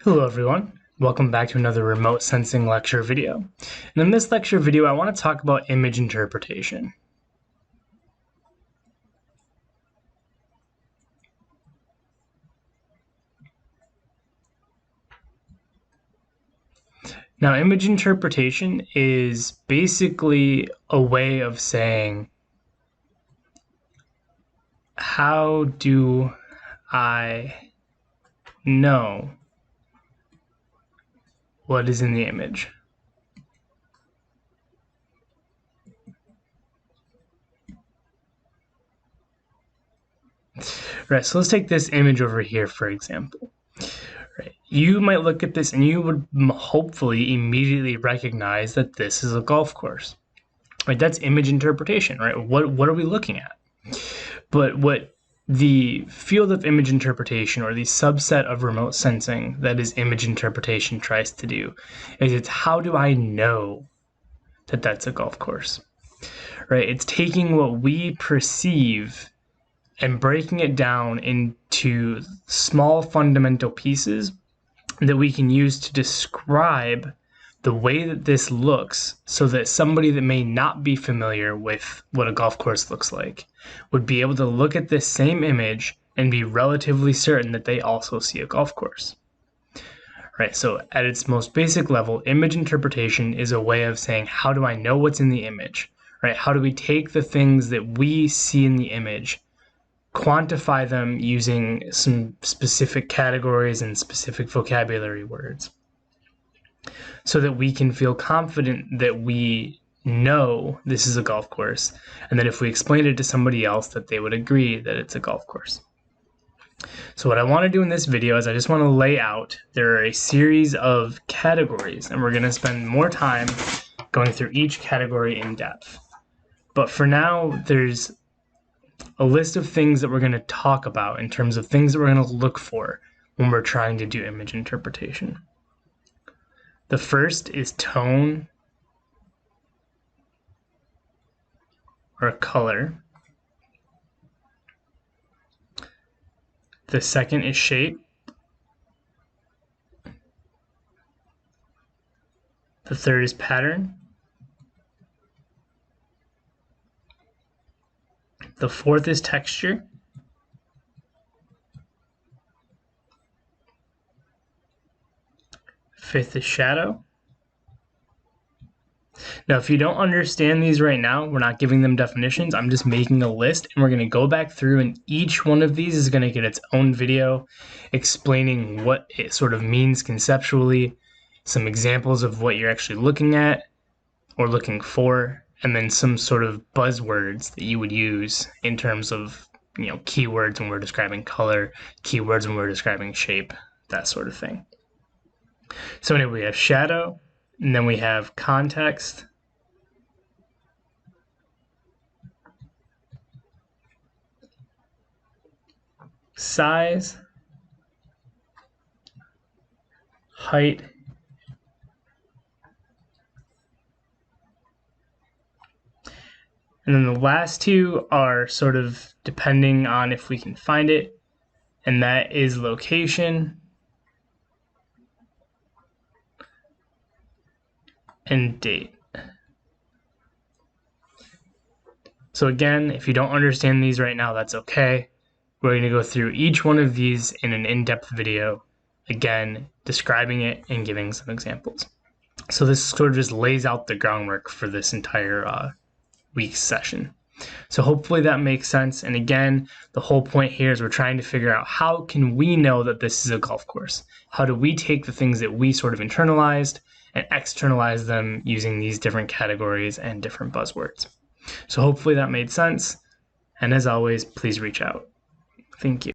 Hello everyone, welcome back to another remote sensing lecture video. And in this lecture video I want to talk about image interpretation. Now image interpretation is basically a way of saying, how do I know what is in the image? Right, so let's take this image over here for example. Right. You might look at this and you would hopefully immediately recognize that this is a golf course. Right, that's image interpretation, right? What are we looking at? But what the field of image interpretation, or the subset of remote sensing that is image interpretation, tries to do is it's how do I know that that's a golf course, right? It's taking what we perceive and breaking it down into small fundamental pieces that we can use to describe the way that this looks, so that somebody that may not be familiar with what a golf course looks like would be able to look at this same image and be relatively certain that they also see a golf course. Right, so at its most basic level, image interpretation is a way of saying, how do I know what's in the image? Right, how do we take the things that we see in the image, quantify them using some specific categories and specific vocabulary words, so that we can feel confident that we know this is a golf course, and that if we explained it to somebody else, that they would agree that it's a golf course. So what I want to do in this video is I just want to lay out, there are a series of categories, and we're going to spend more time going through each category in depth. But for now, there's a list of things that we're going to talk about in terms of things that we're going to look for when we're trying to do image interpretation. The first is tone or color. The second is shape. The third is pattern. The fourth is texture. Fifth is shadow. Now, if you don't understand these right now, we're not giving them definitions. I'm just making a list, and we're going to go back through, and each one of these is going to get its own video explaining what it sort of means conceptually, some examples of what you're actually looking at or looking for, and then some sort of buzzwords that you would use in terms of, keywords when we're describing color, keywords when we're describing shape, that sort of thing. So anyway, we have shadow, and then we have context, size, height, and then the last two are sort of depending on if we can find it, and that is location and date. So again, if you don't understand these right now, that's okay. We're going to go through each one of these in an in-depth video, again, describing it and giving some examples. So this sort of just lays out the groundwork for this entire week's session. So hopefully that makes sense. And again, the whole point here is we're trying to figure out, how can we know that this is a golf course? How do we take the things that we sort of internalized and externalize them using these different categories and different buzzwords? So hopefully that made sense. And as always, please reach out. Thank you.